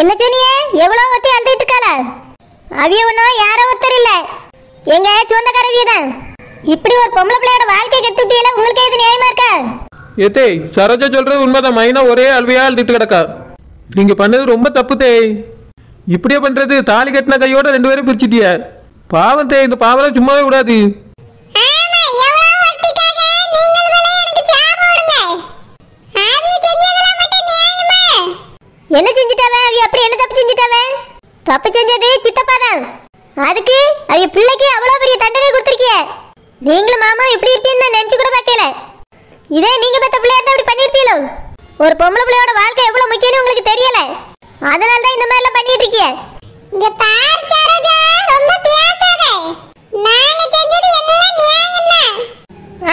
என்ன சொன்னியே? எவ்வளோ ஒத்தி அழுதுட்டு இருக்காள? அவிய ஒன்றும் யாரோ ஒருத்தர் இல்லை, எங்க சொந்தக்காரவிய தான். இப்படி ஒரு பொம்பளை பிள்ளையோட வாழ்க்கையை கெடுத்து விட்டீங்களா? உங்களுக்கு இது நியாயமா இருக்கா? ஏத்தே, சரோஜா சொல்றது உண்மைதான். மைனா ஒரே அல்வையா அழுதுட்டு கிடக்கா. நீங்க பண்ணது ரொம்ப தப்பு தே. இப்படியே பண்றது? தாலி கட்டின கையோட 2 பேரும் பிரிச்சுட்டிய. பாவம் தே, இந்த பாவம் சும்மாவே விடாது. என்ன செஞ்சிட்டாவே? அவிய அப்படி என்ன தப்பு செஞ்சிட்டாவே? தப்பு செஞ்சது சித்தப்பா தான். அதுக்கு அவிய பிள்ளைக்கு அவ்வளோ பெரிய தண்டனை கொடுத்துருக்கிய. நீங்களும் மாமா இப்படி இருப்பீன்னு நான் நினைச்சு கூட பார்க்கல. இதே நீங்க பெத்த பிள்ளையா தான் அப்படி பண்ணிருப்பீங்களோ? ஒரு பொம்பளை பிள்ளையோட வாழ்க்கை எவ்வளவு முக்கியம்னு உங்களுக்கு தெரியல. அதனால தான் இந்த மாதிரி எல்லாம் பண்ணிட்டு இருக்கீங்க. இங்க பாரு சரோஜா, ரொம்ப பேசாத. நாங்க செஞ்சது எல்லாம் நியாயம் தான்.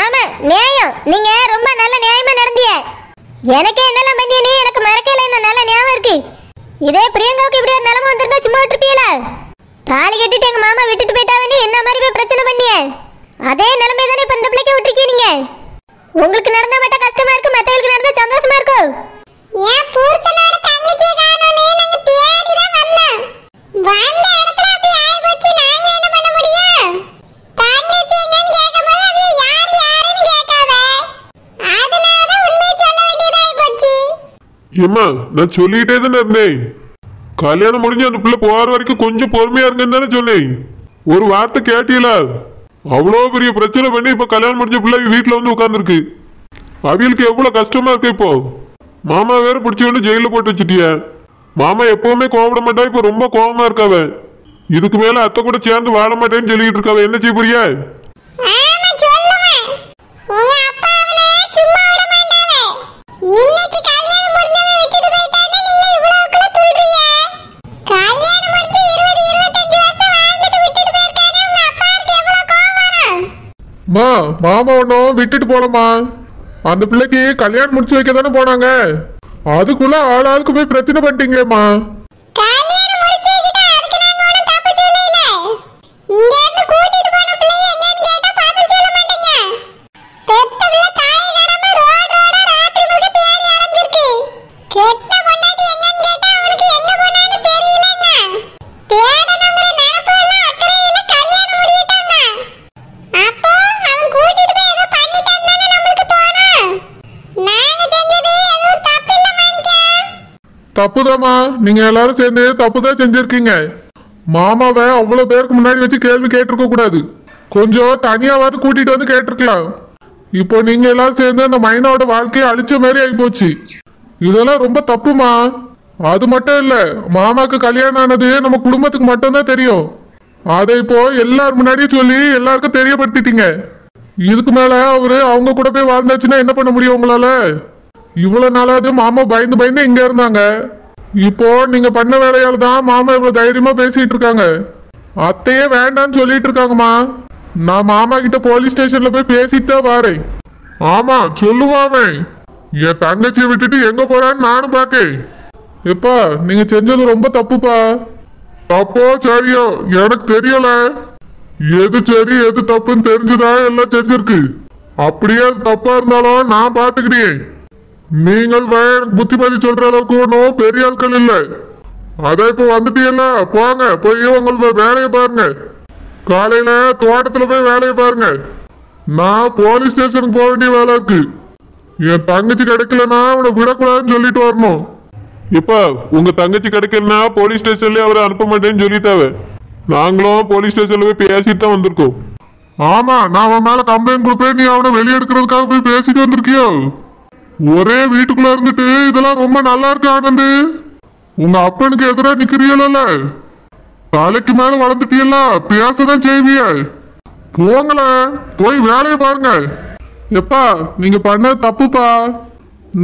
ஆமா, நியாயம். நீங்க ரொம்ப நல்ல நியாயமா நடந்தீங்க. எனக்கு என்னெல்லாம் பண்ணியனே எனக்கு மறக்கல. என்ன நல்ல ஞாபகம் இருக்கு. இதே பிரியங்காவுக்கு இப்படி ஒரு நிலைமை வந்திருந்தா சும்மா விட்டுருப்பீங்களா? தாலி கட்டிட்டு எங்க மாமா விட்டுட்டு போயிட்டாவன்னு என்ன மாதிரி போய் பிரச்சனை பண்ணிய அதே நிலைமை தானே இப்ப இந்த பிள்ளைக்கு விட்டுருக்கீங்க. நீங்க உங்களுக்கு நடந்தா மட்டும் கஷ்டமா இருக்கு, மத்தவங்களுக்கு நடந்தா சந்தோஷமா இருக்கும். ஏன் புருஷனோட தங்கச்சியை காணோனே நாங்க தேடி தான் வந்தோம். வந்த இடத்துல அப்படி ஆயி போச்சு. நாங்க என்ன பண்ண முடியும்? தங்கச்சி எங்கன்னு கேட்கும்போது அவ யாருன்னு கேட்காத. அதனால உண்மையை சொல்ல வேண்டியதாகி போச்சு. ஏம்மா, நான் சொல்லிட்டே தானே இருந்தேன். கல்யாணம் முடிஞ்சு அந்த பிள்ளை போற வரைக்கும் கொஞ்சம் பொறுமையா இருங்கன்னு தானே சொன்னேன். ஒரு வார்த்தை கேட்டீங்களா? அவ்வளோ பெரிய பிரச்சனை பண்ணி இப்ப கல்யாணம் முடிஞ்ச பிள்ளை வீட்டுல வந்து உட்கார்ந்துருக்கு. அவியலுக்கு எவ்வளவு கஷ்டமா இருக்கு. இப்போ மாமா வேற பிடிச்சி வந்து ஜெயில போட்டு வச்சுட்டிய. மாமா எப்பவுமே கோவப்பட மாட்டா, இப்ப ரொம்ப கோவமா இருக்காவ. இதுக்கு மேல அத்தை கூட சேர்ந்து வாழ மாட்டேன்னு சொல்லிட்டு இருக்காவ. என்ன செய்ய புரியா? மாமா ஒன்னும் விட்டுட்டு போலமா. அந்த பிள்ளைக்கு கல்யாணம் முடிச்சு வைக்க தானே போனாங்க. அதுக்குள்ள ஆளாளுக்கு போய் பிரச்சனை பண்ணிட்டீங்களேம்மா. தப்புதாம்மா, நீங்க எல்லாரும் சேர்ந்து தப்புதான் செஞ்சிருக்கீங்க. மாமாவை அவ்வளவு பேருக்கு முன்னாடி வச்சு கேள்வி கேட்டிருக்க கூடாது. கொஞ்சம் தனியாவது கூட்டிட்டு வந்து கேட்டிருக்கலாம். இப்போ நீங்க எல்லாரும் சேர்ந்து அந்த மைனாவோட வாழ்க்கையை அழிச்ச மாதிரி ஆகி போச்சு. இதெல்லாம் ரொம்ப தப்புமா. அது மட்டும் இல்ல, மாமாக்கு கல்யாணம் ஆனது நம்ம குடும்பத்துக்கு மட்டும்தான் தெரியும். அதை இப்போ எல்லாரும் முன்னாடியே சொல்லி எல்லாருக்கும் தெரியப்படுத்திட்டீங்க. இதுக்கு மேல அவரு அவங்க கூட போய் வாழ்ந்தாச்சுன்னா என்ன பண்ண முடியும் உங்களால? இவ்வளவு நாளாவது மாமா பயந்து பயந்து இங்க இருந்தாங்க. இப்போ நீங்க பண்ண வேலையால தான் மாமா இவ்வளவு தைரியமா பேசிட்டு இருக்காங்க. அத்தையே வேண்டான்னு சொல்லிட்டு இருக்காங்கம்மா. நான் மாமா கிட்ட போலீஸ் ஸ்டேஷன்ல போய் பேசிட்டு தான் வாரேன். ஆமா சொல்லுவாமே, என் தங்கச்சியை விட்டுட்டு எங்க போறான்னு நானும் பாக்கேன். எப்பா, நீங்க செஞ்சது ரொம்ப தப்புப்பா. தப்போ சரியோ எனக்கு தெரியல. எது சரி எது தப்புன்னு தெரிஞ்சுதான் எல்லாம் செஞ்சிருக்கு. அப்படியே தப்பா இருந்தாலும் நான் பாத்துக்கிறேன். நீங்கள் புத்திமதி சொல்ற அளவுக்கு ஒன்றும் பெரிய ஆட்கள் இல்லை. அதான் இப்ப வந்துட்டீங்கல்ல, போங்க போய் உங்களோட வேலையை பாருங்க. காலையில தோட்டத்துல போய் வேலையை பாருங்க. நான் போலீஸ் ஸ்டேஷனுக்கு போக வேண்டிய வேலை இருக்கு. என் தங்கச்சி கிடைக்கலன்னா அவனை விடக்கூடாதுன்னு சொல்லிட்டு வரணும். இப்ப உங்க தங்கச்சி கிடைக்கலன்னா போலீஸ் ஸ்டேஷன்லயே அவரை அனுப்ப மாட்டேன்னு சொல்லிட்டாவ. நாங்களும் போலீஸ் ஸ்டேஷன்ல போய் பேசிட்டு தான் வந்திருக்கோம். ஆமா, நான் அவன் மேல கம்ப்ளைண்ட் கொடுப்பேன். நீ அவனை வெளியே எடுக்கிறதுக்காக போய் பேசிட்டு வந்திருக்கியோ? ஒரே வீட்டுக்குள்ள இருந்துட்டு இதெல்லாம் ரொம்ப நல்லா இருக்கு ஆனந்து. உங்க அப்பனுக்கு எதிராக நிக்கிறீங்கள, தலைக்கு மேல வளர்ந்துட்டீங்கள, பேசதான் செய்விய. போங்கள போய் வேலையை பாருங்க. எப்பா, நீங்க பண்ண தப்புப்பா.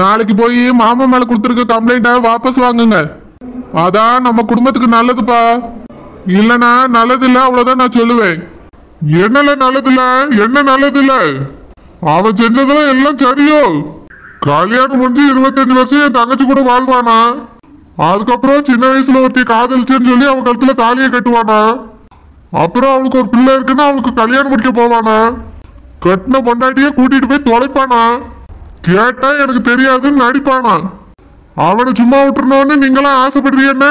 நாளைக்கு போய் மாமா மேல கொடுத்துருக்க கம்ப்ளைண்ட வாபஸ் வாங்குங்க. அதான் நம்ம குடும்பத்துக்கு நல்லதுப்பா. இல்லனா நல்லது இல்ல, அவ்வளவுதான் நான் சொல்லுவேன். என்னல நல்லது இல்ல? என்ன நல்லது இல்ல? அவன் செஞ்சதெல்லாம் எல்லாம் சரியோ? கல்யாணம் முடிஞ்சு 25 வருஷம் என் தங்கச்சி கூட வாழ்வானா? அதுக்கப்புறம் சின்ன வயசுல ஒருத்தி காதலிச்சுன்னு சொல்லி அவன் கழுத்துல தாலியை கட்டுவானா? அப்புறம் அவளுக்கு ஒரு பிள்ளை இருக்குன்னா அவளுக்கு கல்யாணம் முடிக்க போவானா? கட்டின பொண்டாட்டியே கூட்டிட்டு போய் தொலைப்பானா? கேட்டா எனக்கு தெரியாதுன்னு நடிப்பானா? அவனை சும்மா விட்டுறணும்னு நீங்களாம் ஆசைப்படுறீங்க.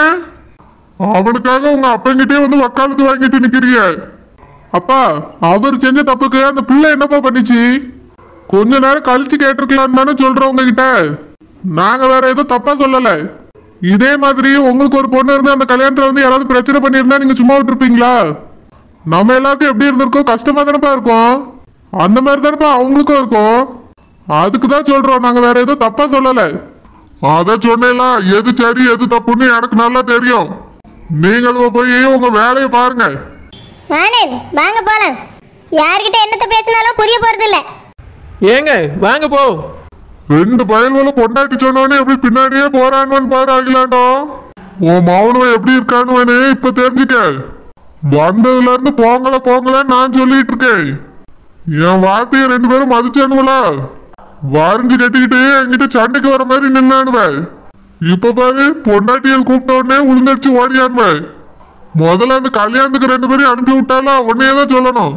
அவனுக்காக உங்க அப்பங்கிட்டே வந்து வக்காலத்து வாங்கிட்டு நிக்கிறீங்க. அப்பா, அவர் செஞ்ச தப்புக்கு அந்த பிள்ளை என்னப்பா பண்ணிச்சு? கொஞ்ச நேரம் கழிச்சு கேட்டிருக்கலாம் தானே சொல்றோம் உங்ககிட்ட. நாங்க வேற ஏதோ தப்பா சொல்லல. இதே மாதிரி உங்களுக்கு ஒரு பொண்ணு இருந்து அந்த கல்யாணத்துல வந்து யாராவது பிரச்சனை பண்ணியிருந்தா நீங்க சும்மா விட்டுருப்பீங்களா? நம்ம எல்லாருக்கும் எப்படி இருந்திருக்கோம், கஷ்டமா தானப்பா இருக்கும். அந்த மாதிரி தானப்பா அவங்களுக்கும் இருக்கும். அதுக்கு தான் சொல்றோம், நாங்க வேற ஏதோ தப்பா சொல்லல. அத சொன்னேல, எது சரி எது தப்புன்னு எனக்கு நல்லா தெரியும். நீங்களும் போய் உங்க வேலையை பாருங்க. வாங்க போலாம். யார்கிட்ட என்னத்த பேசினாலும் புரிய போறது இல்ல. ஏங்க வாங்க போ. 2 பயல்களும் கொண்டாட்டி சொன்னோன்னு எப்படி பின்னாடியே போறான்னு பாரு அகிலாண்டோ. உன் மௌனம் எப்படி இருக்கான்னு இப்ப தெரிஞ்சுக்க. வந்ததுல இருந்து போங்கல நான் சொல்லிட்டு இருக்கேன். என் வார்த்தையை 2 பேரும் மதிச்சானுங்களா? வரைஞ்சு கட்டிக்கிட்டு என்கிட்ட சண்டைக்கு வர மாதிரி நின்னானுவேன். இப்ப பாரு, பொண்டாட்டியல் கூப்பிட்ட உடனே உளுந்தடிச்சு ஓடியானுவேன். முதல்ல அந்த கல்யாணத்துக்கு 2 பேரும் அனுப்பி விட்டாலும் உடனேதான் சொல்லணும்.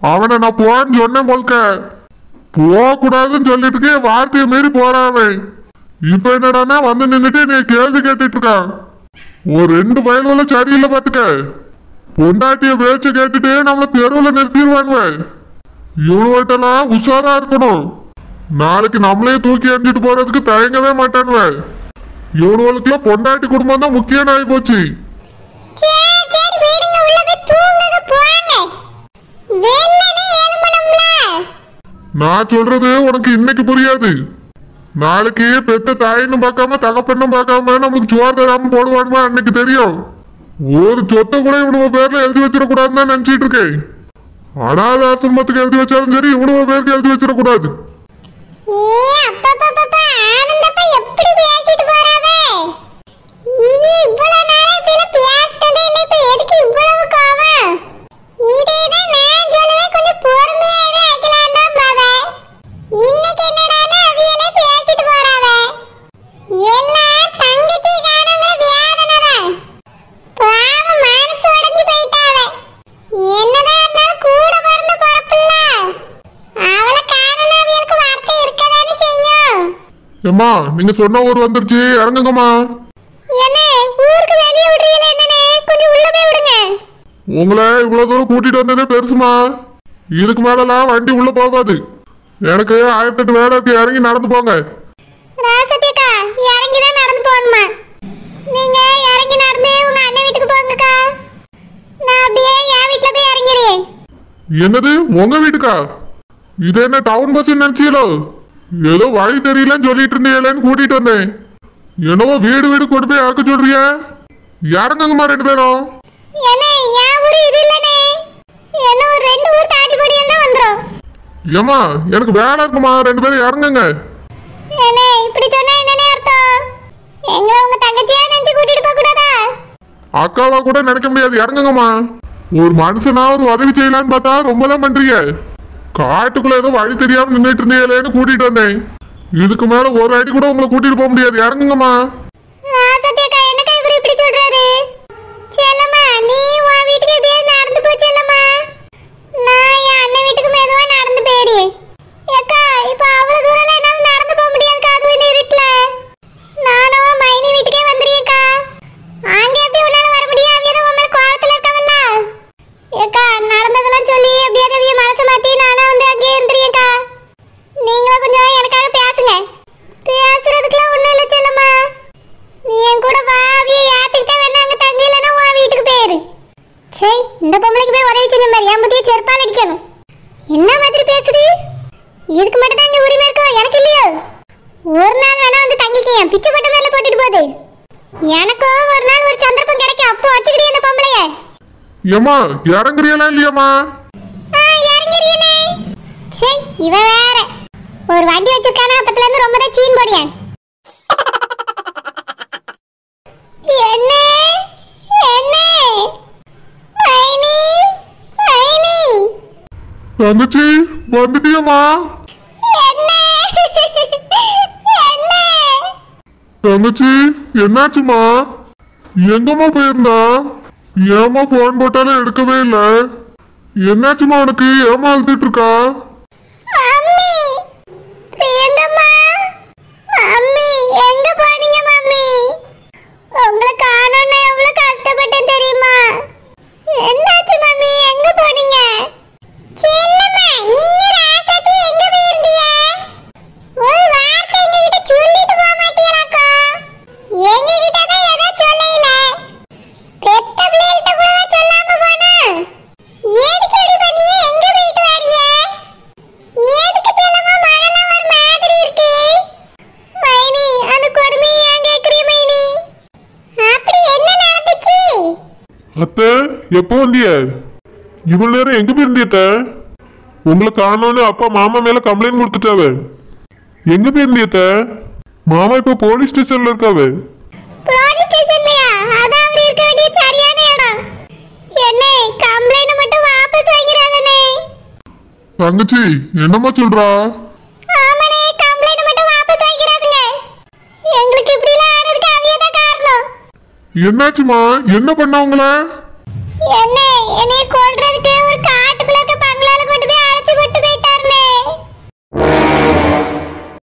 அவனை நான் போன்னு சொன்னேன் போல்க. போக கூடாதுன்னு சொல்லிட்டு வார்த்தையை மீறி போறாவே. இப்ப என்னடானா வந்து நின்றுட்டு நீ கேள்வி கேட்டுட்டு இருக்கான். ஒரு 2 பயல்களும் சரியில்லை பாத்துக்க. பொண்டாட்டிய பேச்சு கேட்டுட்டு நம்மள தெருவுல நிறுத்திடுவாங்க. இவனுவட்டெல்லாம் உஷாரா இருக்கணும். நாளைக்கு நம்மளே தூக்கி எறிஞ்சிட்டு போறதுக்கு தயங்கவே மாட்டானுவ. இவனுவளுக்குலாம் பொண்டாட்டி குடும்பம் தான் முக்கியம் ஆகி போச்சு. நான் சொல்றது உனக்கு இன்னைக்கு புரியாது. நாளைக்கு பெத்த தாயின்னு பார்க்காம தகப்பண்ணும் பார்க்காம நமக்கு சோறு தராம போடுவானுமா அன்னைக்கு தெரியும். ஒரு சொத்தை கூட இவனுவ பேர்ல எழுதி வச்சிடக்கூடாதுன்னு தான் நினைச்சிட்டு இருக்கேன். அனாத ஆசிரமத்துக்கு எழுதி வச்சாலும் சரி, இவனுவ பேருக்கு எழுதி வச்சிடக்கூடாது. அம்மா, நீங்க சொன்ன ஊர் வந்துருச்சு, இறங்குங்கம்மா. உங்களை இவ்வளவு தூரம் கூட்டிட்டு வந்ததே பெருசுமா. இதுக்கு மேலாம் வண்டி உள்ள போகாது. எனக்கு 1008 வேலை இருக்கு. இறங்கி நடந்து போங்க. என்னது உங்க வீட்டுக்கா? இது என்ன டவுன் பஸ் நினைச்சீங்களோ? ஏதோ வழி தெரியலன்னு சொல்லிட்டு இருந்தீங்களேன்னு கூட்டிட்டு வந்தேன். என்னவோ வீடு வீடு கொண்டு போய் இறக்க சொல்றிய. இறங்குங்கம்மா 2 பேரும். ஏமா, எனக்கு வேலை இருக்குமா. 2 பேரும் இறங்குங்க. அக்காவா கூட நினைக்க முடியாது. இறங்குங்கம்மா. ஒரு மனுஷனா ஒரு உதவி செய்யலான்னு பார்த்தா ரொம்பலாம் பண்றீங்க. காட்டுக்குள்ள ஏதோ வழி தெரியாம நின்றுட்டு இருந்தீங்களேன்னு கூட்டிட்டு வந்தேன். இதுக்கு மேல ஒரு அடி கூட உங்களை கூட்டிட்டு போக முடியாது. இறங்குங்கம்மா. இந்த பொம்பளைக்கு போய் உதவி செஞ்ச மாதிரி என் புத்தியை செருப்பால் அடிக்கணும். என்ன மாதிரி பேசுது? இதுக்கு மட்டும் தான் இங்க உரிமை இருக்கோ, எனக்கு இல்லையோ? ஒரு நாள் வேணா வந்து தங்கிக்க. என் பிச்சை பட்ட மேல போட்டுட்டு போகுது. எனக்கும் ஒரு நாள் ஒரு சந்தர்ப்பம் கிடைக்கும். அப்போ வச்சுக்கிட்டே இந்த பொம்பளைய. ஏமா, இறங்குறீங்களா இல்லையாமா? இறங்குறீனே. சரி, இவ வேற ஒரு வண்டி வச்சிருக்கானா. அப்பத்துல இருந்து ரொம்ப தான் சீன் போடியான். என்ன என்ன தங்கச்சி, வந்துட்டியம்மா? தங்கச்சி, என்னாச்சுமா? எங்கம்மா போயிருந்தா? ஏமா போன் போட்டாலும் எடுக்கவே இல்லை. என்னாச்சுமா உனக்கு? ஏமா அழுதுட்டு இருக்கா? எப்போ வந்திய? இவ்வளவு நேரம் எங்க போயிருந்தியத்த? உங்களை காணோன்னு அப்பா மாமா மேல கம்ப்ளைண்ட் கொடுத்துட்டாவ. எங்க போயிருந்தியத்த? மாமா இப்ப போலீஸ் ஸ்டேஷன்ல இருக்காவ. போலீஸ் ஸ்டேஷன்லயா? அதான் அவர் இருக்க வேண்டிய சரியான இடம். என்னே கம்ப்ளைண்ட் மட்டும் வாபஸ் வாங்கிராதனே. தங்கச்சி என்னம்மா சொல்றா? ஆமானே, கம்ப்ளைண்ட் மட்டும் வாபஸ் வாங்கிராதுங்க. எங்களுக்கு இப்படி எல்லாம் ஆனதுக்கு அவியதான் காரணம். என்னாச்சுமா? என்ன பண்ணவங்கள? என்னை கொல்றதுக்கு ஒரு காட்டுக்குள்ள